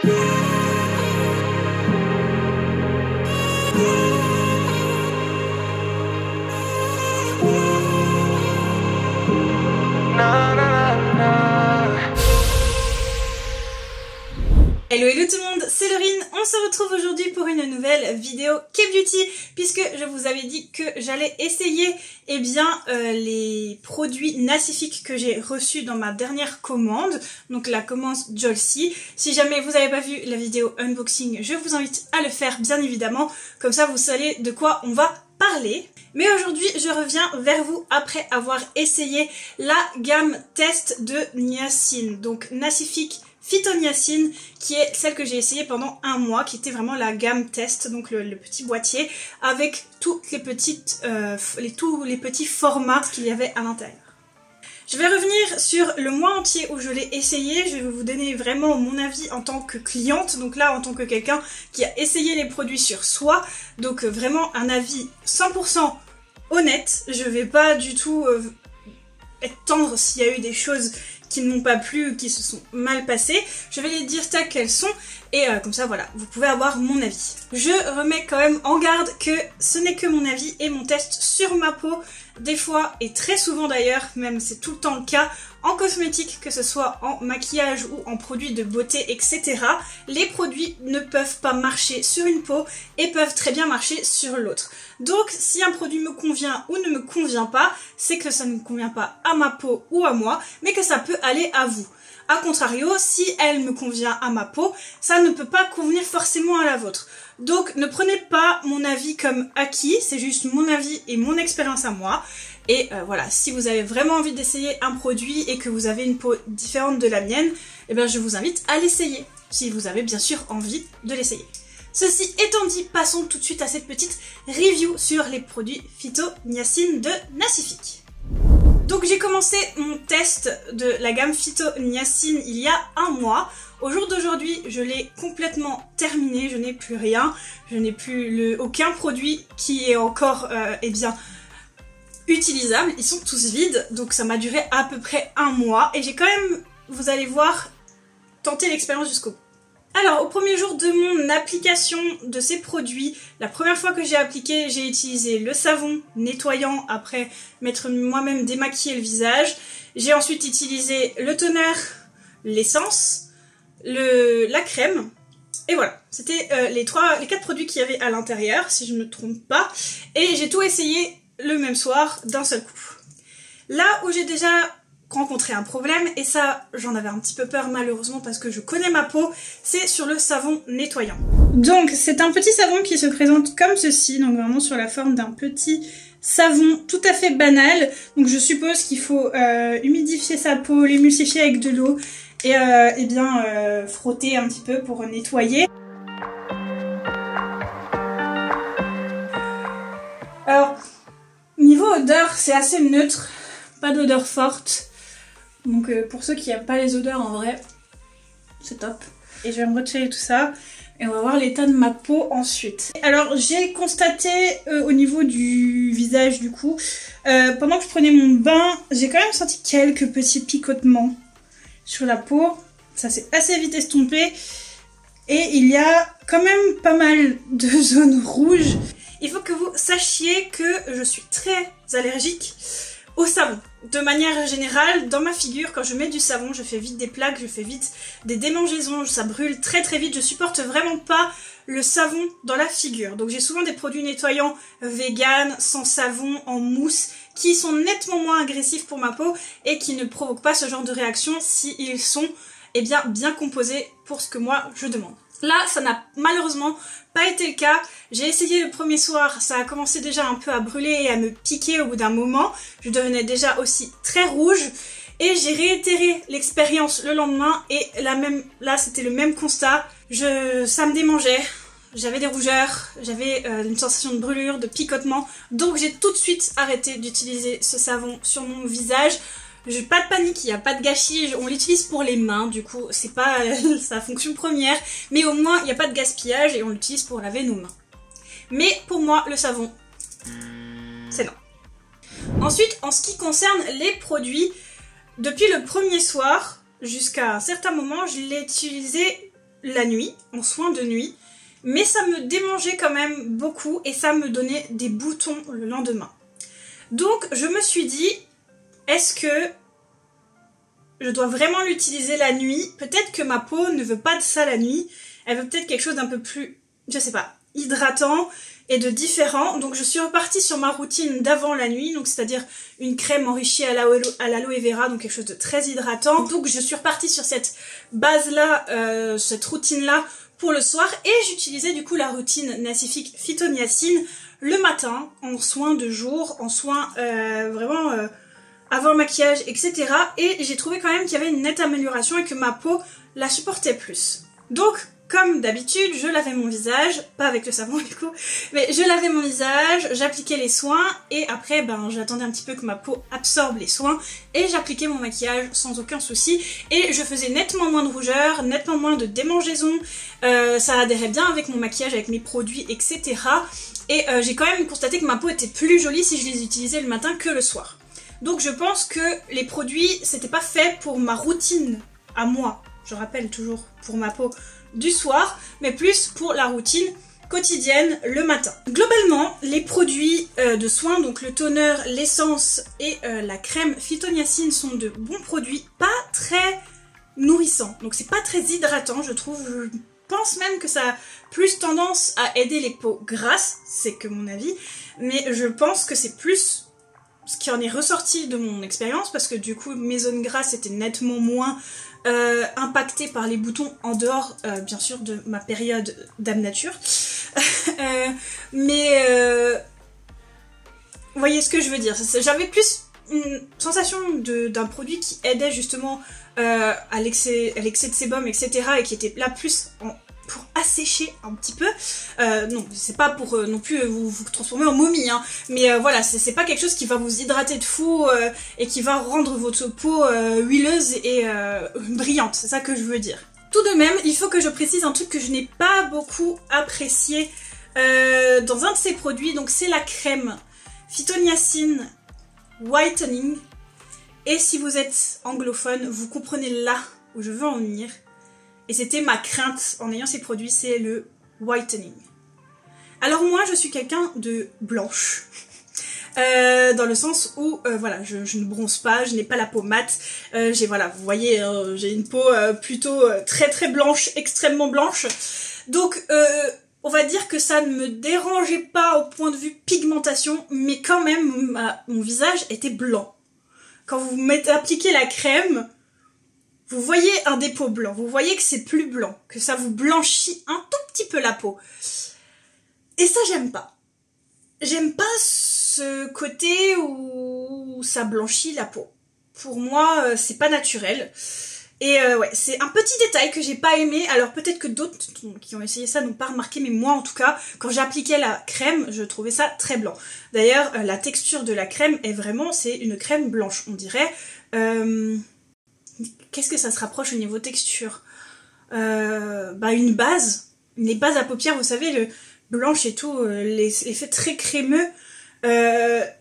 Hello hello tout le monde, c'est Laurine, on se retrouve aujourd'hui pour une nouvelle vidéo K-Beauty puisque je vous avais dit que j'allais essayer les produits Nassific que j'ai reçus dans ma dernière commande, donc la commande Jolcy. Si jamais vous n'avez pas vu la vidéo unboxing, je vous invite à le faire bien évidemment, comme ça vous savez de quoi on va parler. Mais aujourd'hui je reviens vers vous après avoir essayé la gamme test de Niacin, donc Nassific Phytoniacin, qui est celle que j'ai essayée pendant un mois, qui était vraiment la gamme test, donc le petit boîtier avec toutes les petites, tous les petits formats qu'il y avait à l'intérieur. Je vais revenir sur le mois entier où je l'ai essayé, je vais vous donner vraiment mon avis en tant que cliente, donc là en tant que quelqu'un qui a essayé les produits sur soi, donc vraiment un avis 100% honnête, je vais pas du tout être tendre s'il y a eu des choses qui ne m'ont pas plu, qui se sont mal passées. Je vais les dire telles qu'elles sont et comme ça voilà, vous pouvez avoir mon avis. Je remets quand même en garde que ce n'est que mon avis et mon test sur ma peau. Des fois, et très souvent d'ailleurs, même c'est tout le temps le cas, en cosmétique, que ce soit en maquillage ou en produits de beauté, etc. Les produits ne peuvent pas marcher sur une peau et peuvent très bien marcher sur l'autre. Donc si un produit me convient ou ne me convient pas, c'est que ça ne convient pas à ma peau ou à moi, mais que ça peut aller à vous. A contrario, si elle me convient à ma peau, ça ne peut pas convenir forcément à la vôtre. Donc ne prenez pas mon avis comme acquis, c'est juste mon avis et mon expérience à moi. Et voilà, si vous avez vraiment envie d'essayer un produit et que vous avez une peau différente de la mienne, eh bien je vous invite à l'essayer, si vous avez bien sûr envie de l'essayer. Ceci étant dit, passons tout de suite à cette petite review sur les produits Phytoniacin de Nassific. Donc j'ai commencé mon test de la gamme Phytoniacin il y a un mois. Au jour d'aujourd'hui, je l'ai complètement terminé, je n'ai plus rien, je n'ai plus aucun produit qui est encore utilisable, ils sont tous vides, donc ça m'a duré à peu près un mois et j'ai quand même, vous allez voir, tenté l'expérience jusqu'au bout. Alors, au premier jour de mon application de ces produits, la première fois que j'ai appliqué, j'ai utilisé le savon nettoyant après m'être moi-même démaquillé le visage. J'ai ensuite utilisé le toner, l'essence, la crème. Et voilà, c'était les 4 produits qu'il y avait à l'intérieur, si je ne me trompe pas. Et j'ai tout essayé le même soir, d'un seul coup. Là où j'ai déjà rencontrer un problème, et ça j'en avais un petit peu peur malheureusement parce que je connais ma peau, c'est sur le savon nettoyant. Donc c'est un petit savon qui se présente comme ceci, donc vraiment sur la forme d'un petit savon tout à fait banal. Donc je suppose qu'il faut humidifier sa peau, l'émulsifier avec de l'eau et frotter un petit peu pour nettoyer. Alors niveau odeur c'est assez neutre, pas d'odeur forte. Donc pour ceux qui n'aiment pas les odeurs en vrai, c'est top. Et je vais me retirer tout ça et on va voir l'état de ma peau ensuite. Alors j'ai constaté au niveau du visage du coup, pendant que je prenais mon bain, j'ai quand même senti quelques petits picotements sur la peau. Ça s'est assez vite estompé et il y a quand même pas mal de zones rouges. Il faut que vous sachiez que je suis très allergique au savon. De manière générale, dans ma figure, quand je mets du savon, je fais vite des plaques, je fais vite des démangeaisons, ça brûle très très vite, je supporte vraiment pas le savon dans la figure. Donc j'ai souvent des produits nettoyants vegan, sans savon, en mousse, qui sont nettement moins agressifs pour ma peau et qui ne provoquent pas ce genre de réaction s'ils sont bien composés pour ce que moi je demande. Là, ça n'a malheureusement pas été le cas. J'ai essayé le premier soir, ça a commencé déjà un peu à brûler et à me piquer au bout d'un moment. Je devenais déjà aussi très rouge. Et j'ai réitéré l'expérience le lendemain et là c'était le même constat. Ça me démangeait, j'avais des rougeurs, j'avais une sensation de brûlure, de picotement. Donc j'ai tout de suite arrêté d'utiliser ce savon sur mon visage. Pas de panique, il n'y a pas de gâchis, on l'utilise pour les mains, du coup c'est pas sa fonction première, mais au moins il n'y a pas de gaspillage et on l'utilise pour laver nos mains. Mais pour moi le savon, c'est non. Ensuite, en ce qui concerne les produits, depuis le premier soir jusqu'à un certain moment, je l'ai utilisé la nuit, en soins de nuit, mais ça me démangeait quand même beaucoup et ça me donnait des boutons le lendemain. Donc je me suis dit, est-ce que je dois vraiment l'utiliser la nuit? Peut-être que ma peau ne veut pas de ça la nuit, elle veut peut-être quelque chose d'un peu plus, je sais pas, hydratant et de différent. Donc je suis repartie sur ma routine d'avant la nuit, donc c'est-à-dire une crème enrichie à l'aloe vera, donc quelque chose de très hydratant. Donc je suis repartie sur cette base-là, cette routine-là pour le soir, et j'utilisais du coup la routine Nacific Phytoniacine le matin, en soins de jour, en soins vraiment avant le maquillage, etc. Et j'ai trouvé quand même qu'il y avait une nette amélioration et que ma peau la supportait plus. Donc, comme d'habitude, je lavais mon visage, pas avec le savon du coup, mais je lavais mon visage, j'appliquais les soins et après ben j'attendais un petit peu que ma peau absorbe les soins et j'appliquais mon maquillage sans aucun souci et je faisais nettement moins de rougeur, nettement moins de démangeaisons, ça adhérait bien avec mon maquillage, avec mes produits, etc. Et j'ai quand même constaté que ma peau était plus jolie si je les utilisais le matin que le soir. Donc je pense que les produits, c'était pas fait pour ma routine à moi, je rappelle toujours pour ma peau du soir, mais plus pour la routine quotidienne le matin. Globalement, les produits de soins, donc le toner, l'essence et la crème Phytoniacine sont de bons produits, pas très nourrissants. Donc c'est pas très hydratant, je trouve. Je pense même que ça a plus tendance à aider les peaux grasses, c'est que mon avis, mais je pense que c'est plus ce qui en est ressorti de mon expérience, parce que du coup mes zones grasses étaient nettement moins impactée par les boutons en dehors bien sûr de ma période Dame Nature. Mais vous voyez ce que je veux dire, j'avais plus une sensation d'un produit qui aidait justement à l'excès de sébum, etc. et qui était là plus pour assécher un petit peu. Non, c'est pas pour non plus vous transformer en momie, hein, mais voilà, c'est pas quelque chose qui va vous hydrater de fou et qui va rendre votre peau huileuse et brillante, c'est ça que je veux dire. Tout de même, il faut que je précise un truc que je n'ai pas beaucoup apprécié dans un de ces produits, donc c'est la crème Phytoniacine Whitening, et si vous êtes anglophone, vous comprenez là où je veux en venir. Et c'était ma crainte en ayant ces produits, c'est le whitening. Alors moi, je suis quelqu'un de blanche. Dans le sens où, voilà, je ne bronze pas, je n'ai pas la peau mate. Voilà, vous voyez, j'ai une peau plutôt très très blanche, extrêmement blanche. Donc, on va dire que ça ne me dérangeait pas au point de vue pigmentation, mais quand même, mon visage était blanc. Quand vous appliquez la crème, vous voyez un dépôt blanc, vous voyez que c'est plus blanc, que ça vous blanchit un tout petit peu la peau. Et ça, j'aime pas. J'aime pas ce côté où ça blanchit la peau. Pour moi, c'est pas naturel. Et ouais, c'est un petit détail que j'ai pas aimé. Alors peut-être que d'autres qui ont essayé ça n'ont pas remarqué, mais moi en tout cas, quand j'appliquais la crème, je trouvais ça très blanc. D'ailleurs, la texture de la crème est vraiment, c'est une crème blanche, on dirait. Qu'est-ce que ça se rapproche au niveau texture? Une base. Les bases à paupières, vous savez, le blanche et tout, l'effet très crémeux.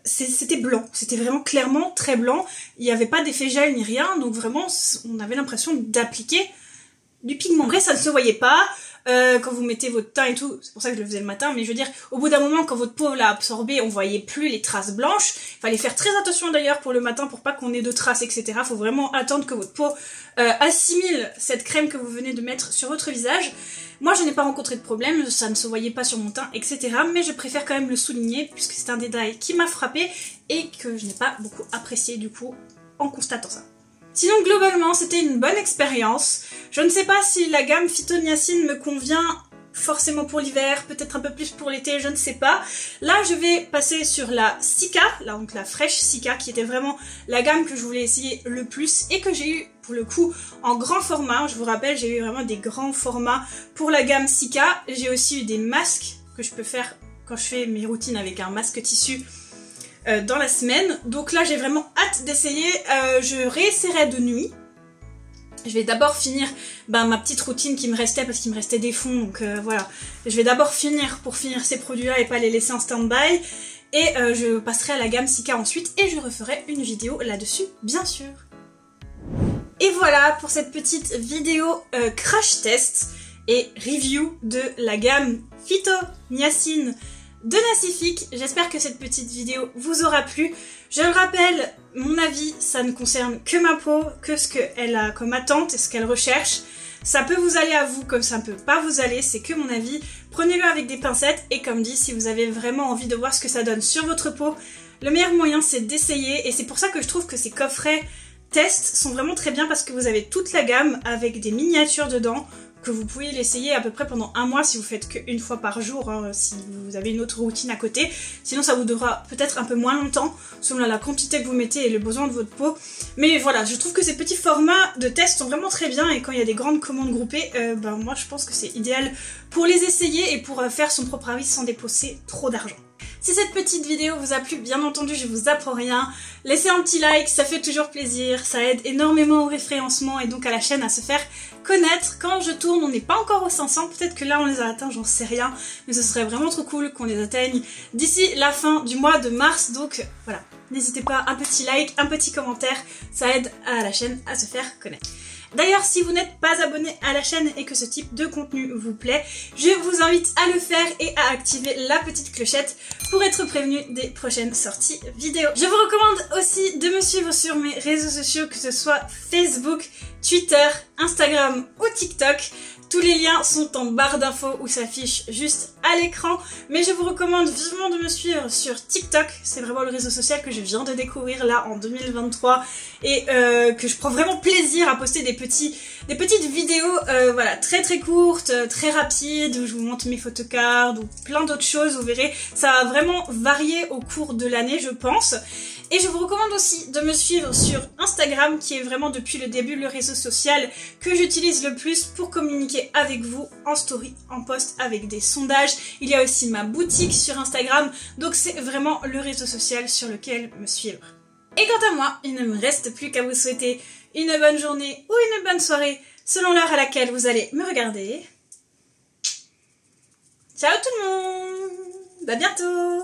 C'était blanc, c'était vraiment clairement très blanc, il n'y avait pas d'effet gel ni rien, donc vraiment on avait l'impression d'appliquer du pigment. Après ça ne se voyait pas quand vous mettez votre teint et tout, c'est pour ça que je le faisais le matin, mais je veux dire au bout d'un moment quand votre peau l'a absorbé, on voyait plus les traces blanches. Il fallait faire très attention d'ailleurs pour le matin pour pas qu'on ait de traces, etc. Faut vraiment attendre que votre peau assimile cette crème que vous venez de mettre sur votre visage. Moi, je n'ai pas rencontré de problème, ça ne se voyait pas sur mon teint, etc. Mais je préfère quand même le souligner, puisque c'est un détail qui m'a frappée et que je n'ai pas beaucoup apprécié, du coup, en constatant ça. Sinon, globalement, c'était une bonne expérience. Je ne sais pas si la gamme Phytoniacine me convient forcément pour l'hiver, peut-être un peu plus pour l'été, je ne sais pas. Là, je vais passer sur la Cica, donc la fraîche Cica, qui était vraiment la gamme que je voulais essayer le plus et que j'ai eu pour le coup en grand format. Je vous rappelle, j'ai eu vraiment des grands formats pour la gamme Cica. J'ai aussi eu des masques que je peux faire quand je fais mes routines avec un masque tissu dans la semaine. Donc là, j'ai vraiment hâte d'essayer. Je réessayerai de nuit. Je vais d'abord finir ma petite routine qui me restait parce qu'il me restait des fonds, donc voilà. Je vais d'abord finir pour finir ces produits-là et pas les laisser en stand-by. Et je passerai à la gamme Cica ensuite et je referai une vidéo là-dessus, bien sûr. Et voilà pour cette petite vidéo crash test. et review de la gamme Phyto-Niacin de Nacific. J'espère que cette petite vidéo vous aura plu. Je le rappelle, mon avis, ça ne concerne que ma peau, que ce qu'elle a comme attente et ce qu'elle recherche. Ça peut vous aller à vous comme ça ne peut pas vous aller, c'est que mon avis. Prenez-le avec des pincettes et comme dit, si vous avez vraiment envie de voir ce que ça donne sur votre peau, le meilleur moyen c'est d'essayer et c'est pour ça que je trouve que ces coffrets test sont vraiment très bien parce que vous avez toute la gamme avec des miniatures dedans que vous pouvez l'essayer à peu près pendant un mois si vous faites qu'une fois par jour, hein, si vous avez une autre routine à côté. Sinon ça vous durera peut-être un peu moins longtemps selon la quantité que vous mettez et le besoin de votre peau. Mais voilà, je trouve que ces petits formats de test sont vraiment très bien et quand il y a des grandes commandes groupées, moi je pense que c'est idéal pour les essayer et pour faire son propre avis sans dépenser trop d'argent. Si cette petite vidéo vous a plu, bien entendu, je vous apprends rien. Laissez un petit like, ça fait toujours plaisir, ça aide énormément au référencement et donc à la chaîne à se faire connaître. Quand je tourne, on n'est pas encore aux 500, peut-être que là on les a atteints, j'en sais rien, mais ce serait vraiment trop cool qu'on les atteigne d'ici la fin du mois de mars, donc voilà. N'hésitez pas, un petit like, un petit commentaire, ça aide à la chaîne à se faire connaître. D'ailleurs, si vous n'êtes pas abonné à la chaîne et que ce type de contenu vous plaît, je vous invite à le faire et à activer la petite clochette pour être prévenu des prochaines sorties vidéo. Je vous recommande aussi de me suivre sur mes réseaux sociaux, que ce soit Facebook, Twitter, Instagram ou TikTok. Tous les liens sont en barre d'infos où s'affichent juste à l'écran, mais je vous recommande vivement de me suivre sur TikTok. C'est vraiment le réseau social que je viens de découvrir là en 2023 et que je prends vraiment plaisir à poster des petites vidéos voilà, très courtes, très rapides, où je vous montre mes photocards ou plein d'autres choses. Vous verrez, ça va vraiment varier au cours de l'année, je pense. Et je vous recommande aussi de me suivre sur Instagram, qui est vraiment depuis le début le réseau social que j'utilise le plus pour communiquer avec vous en story, en post, avec des sondages. Il y a aussi ma boutique sur Instagram, donc c'est vraiment le réseau social sur lequel me suivre. Et quant à moi, il ne me reste plus qu'à vous souhaiter une bonne journée ou une bonne soirée, selon l'heure à laquelle vous allez me regarder. Ciao tout le monde, à bientôt.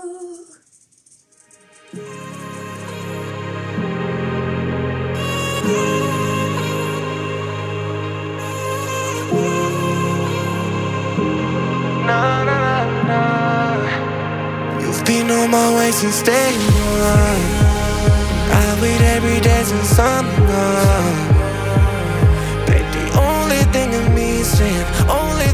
You've been on my way since day one. I wait every day since I'm gone.